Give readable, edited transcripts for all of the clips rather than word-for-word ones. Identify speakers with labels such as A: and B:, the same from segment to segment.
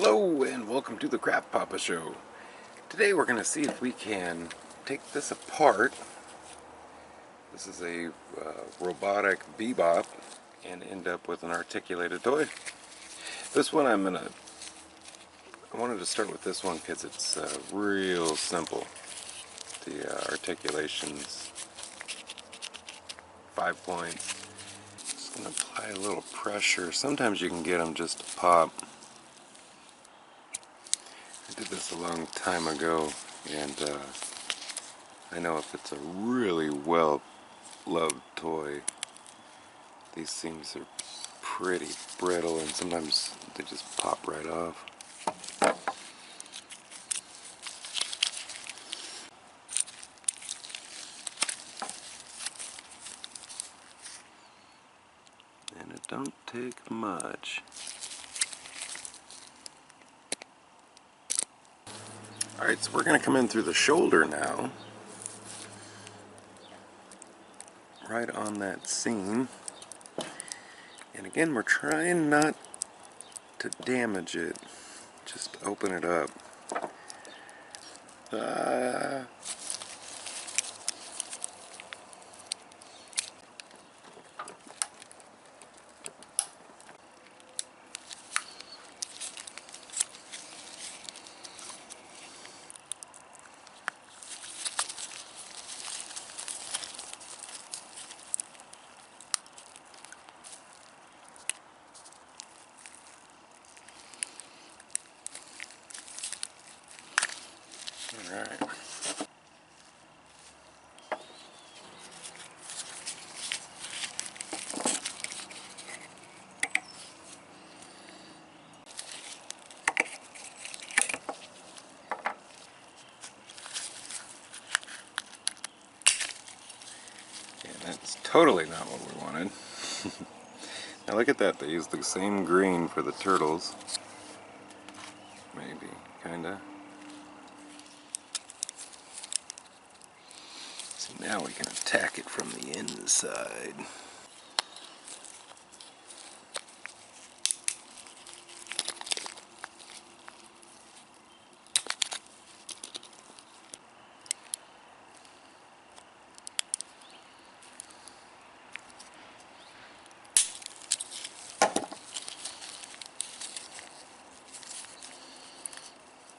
A: Hello and welcome to the Craft Papa Show. Today we're going to see if we can take this apart. This is a robotic Bebop and end up with an articulated toy. This one I wanted to start with this one because it's real simple. The articulation's 5 points. Just going to apply a little pressure. Sometimes you can get them just to pop. I did this a long time ago, and I know if it's a really well-loved toy, these things are pretty brittle, and sometimes they just pop right off. And it don't take much. Alright, so we're going to come in through the shoulder now. Right on that seam. And again, we're trying not to damage it. Just open it up. Alright. Yeah, that's totally not what we wanted. Now look at that, they used the same green for the turtles. Maybe, kinda. So now we can attack it from the inside.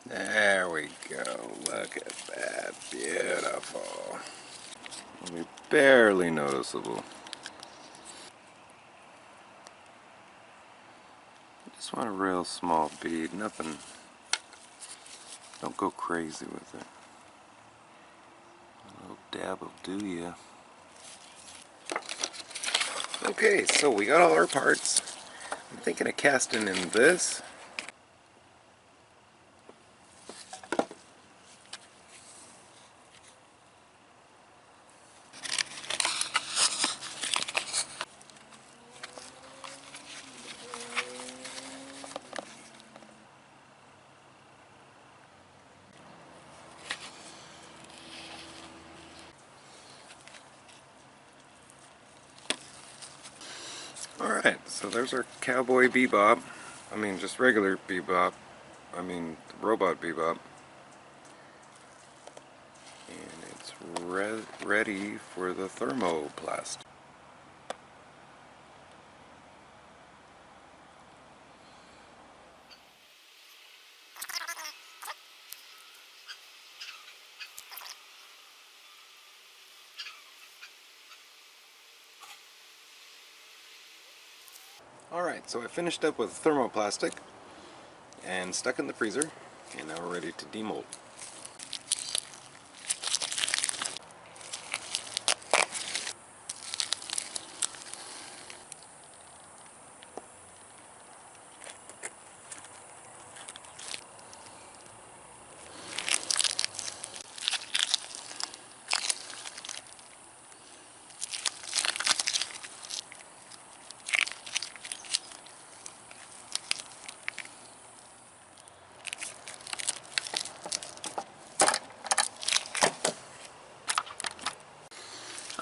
A: There we go. Look at that. Beautiful. Only barely noticeable. Just want a real small bead. Nothing. Don't go crazy with it. A little dab will do ya. Okay, so we got all our parts. I'm thinking of casting in this. Alright, so there's our cowboy Bebop. I mean, just regular Bebop. I mean, robot Bebop. And it's ready for the thermoplast. Alright, so I finished up with thermoplastic and stuck in the freezer, and now we're ready to demold.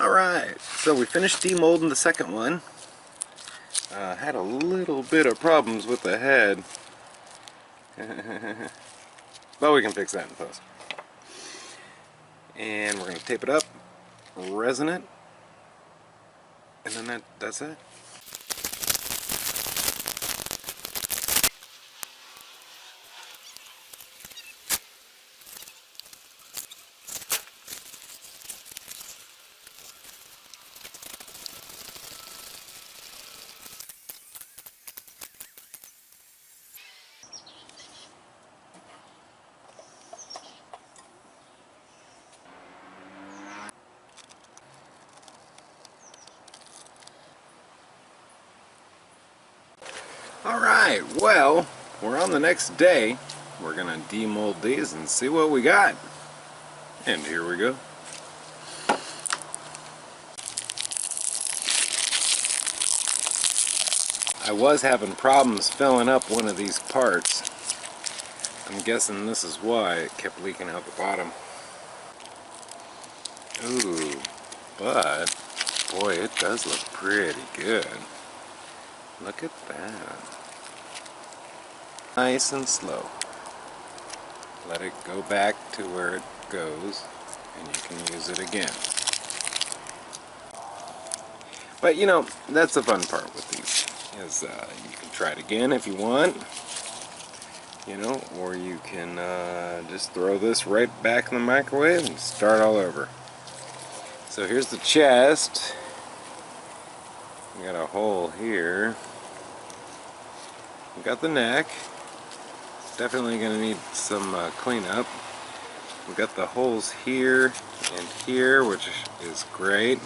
A: Alright, so we finished demolding the second one. Had a little bit of problems with the head. But we can fix that in post. And we're going to tape it up, resin it, and then that's it. Alright, well, we're on the next day. We're going to demold these and see what we got. And here we go. I was having problems filling up one of these parts. I'm guessing this is why it kept leaking out the bottom. Ooh, but boy, it does look pretty good. Look at that. Nice and slow. Let it go back to where it goes and you can use it again. But you know, that's the fun part with these, is you can try it again if you want, you know, or you can just throw this right back in the microwave and start all over. So here's the chest. We got a hole here. We got the neck. Definitely going to need some cleanup. We got the holes here and here, which is great.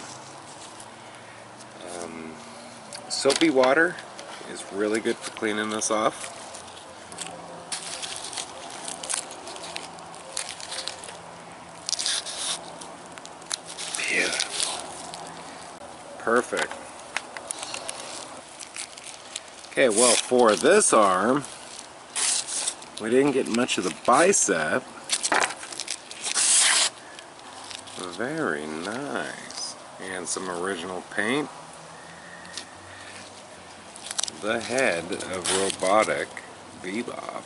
A: Soapy water is really good for cleaning this off. Beautiful. Perfect. Okay, well, for this arm, we didn't get much of the bicep. Very nice. And some original paint. The head of robotic Bebop.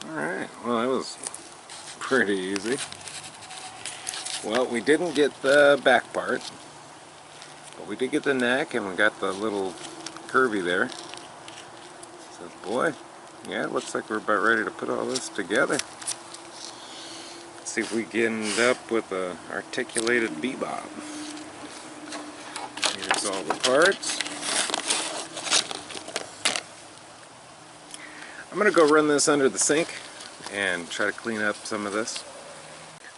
A: Alright, well, that was pretty easy. Well, we didn't get the back part, but we did get the neck, and we got the little curvy there. So, boy, yeah, it looks like we're about ready to put all this together. Let's see if we can end up with a articulated Bebop. Here's all the parts. I'm going to go run this under the sink and try to clean up some of this.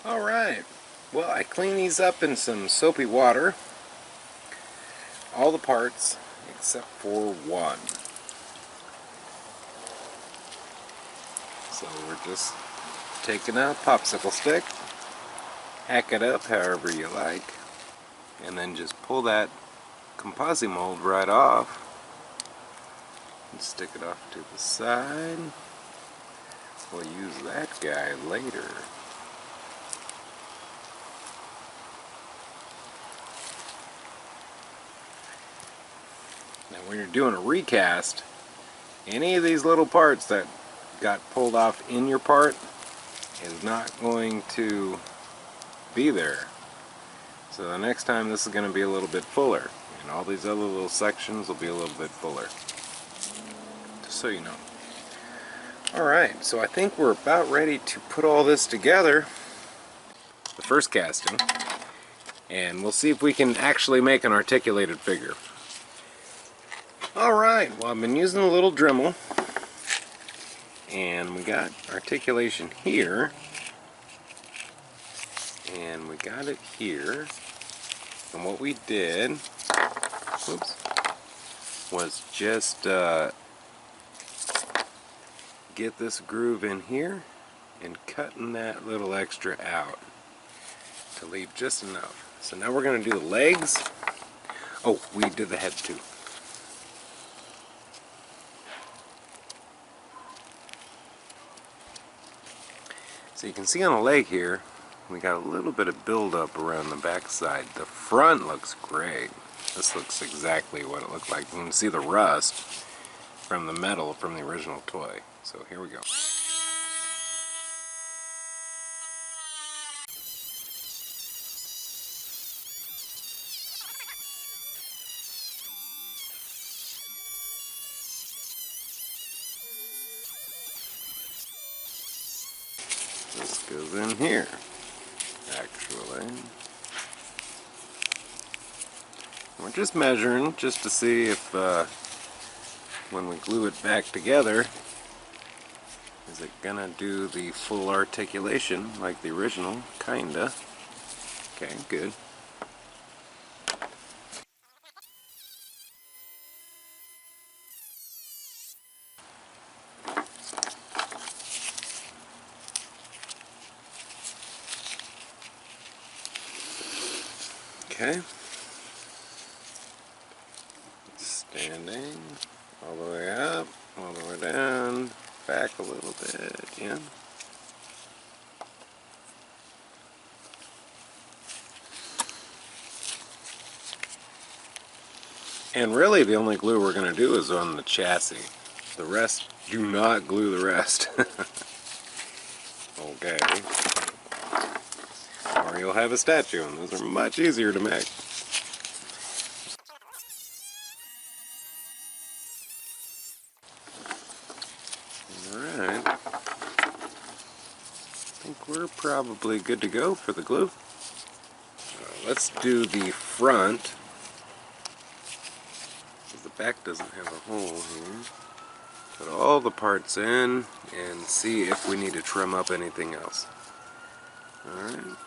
A: Alright, well, I cleaned these up in some soapy water. All the parts except for one. So we're just taking a popsicle stick, hack it up however you like, and then just pull that ComposiMold right off. And stick it off to the side. We'll use that guy later. Now when you're doing a recast, any of these little parts that got pulled off in your part is not going to be there. So the next time this is going to be a little bit fuller, and all these other little sections will be a little bit fuller. So you know. Alright, so I think we're about ready to put all this together, the first casting, and we'll see if we can actually make an articulated figure. Alright, well, I've been using a little Dremel, and we got articulation here, and we got it here, and what we did, oops, was just get this groove in here and cutting that little extra out to leave just enough. So now we're going to do the legs. Oh, we did the head too. So you can see on the leg here, we got a little bit of buildup around the back side. The front looks great. This looks exactly what it looked like. You can see the rust from the metal from the original toy. So here we go. This goes in here, actually. We're just measuring just to see if when we glue it back together, is it gonna do the full articulation like the original? Kinda. Okay, good. Okay. Standing all the way up, all the way down, back a little bit, yeah. And really the only glue we're going to do is on the chassis. The rest, do not glue the rest. Okay. Or you'll have a statue, and those are much easier to make. Alright. I think we're probably good to go for the glue. Let's do the front. The back doesn't have a hole here. Put all the parts in and see if we need to trim up anything else. Alright.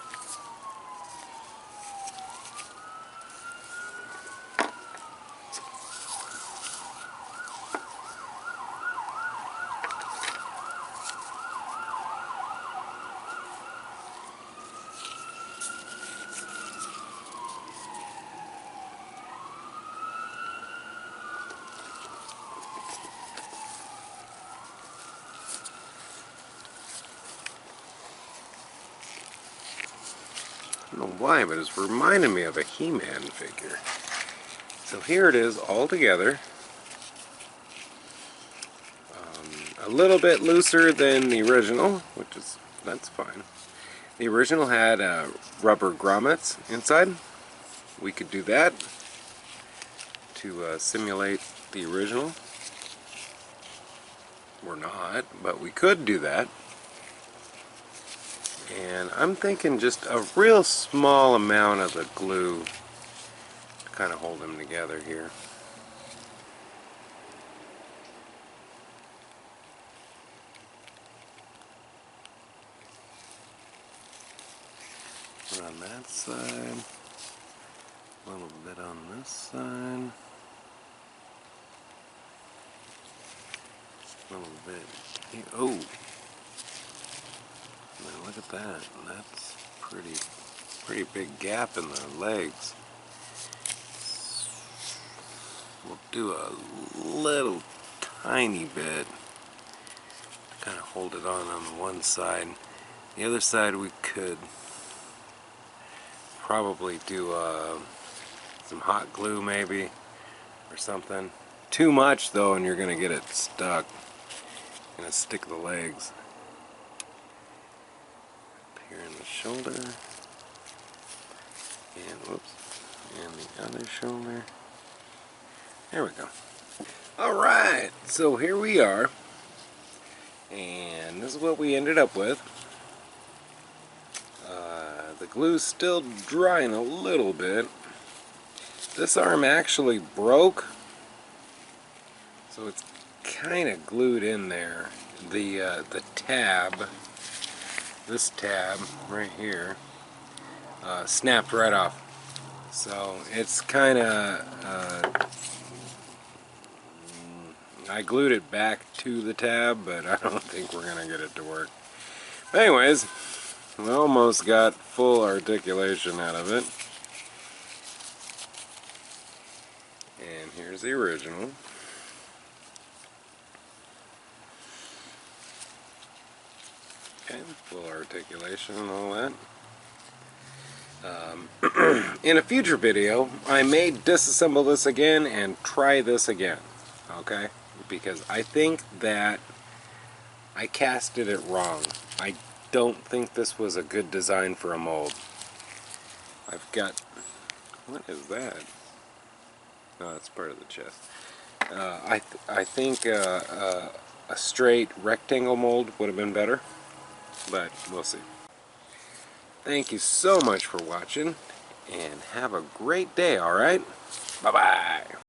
A: I don't know why, but it's reminding me of a He-Man figure. So here it is all together. A little bit looser than the original, that's fine. The original had rubber grommets inside. We could do that to simulate the original. We're not, but we could do that. And I'm thinking just a real small amount of the glue to kind of hold them together here. Put on that side, a little bit on this side, a little bit here. Oh! Now look at that. That's pretty big gap in the legs. We'll do a little tiny bit to kind of hold it on the one side. The other side we could probably do some hot glue maybe or something. Too much though and you're going to get it stuck. Going to stick the legs. Here in the shoulder, and whoops, and the other shoulder. There we go. Alright, so here we are, and this is what we ended up with. The glue's still drying a little bit. This arm actually broke, so it's kind of glued in there. The tab, this tab right here, snapped right off. So it's kind of, I glued it back to the tab, but I don't think we're going to get it to work. But anyways, we almost got full articulation out of it. And here's the original. Okay, full articulation and all that. In a future video, I may disassemble this again and try this again, okay? Because I think that I casted it wrong. I don't think this was a good design for a mold. I've got... what is that? Oh, that's part of the chest. I think a straight rectangle mold would have been better, but we'll see. Thank you so much for watching, and have a great day, alright? Bye-bye!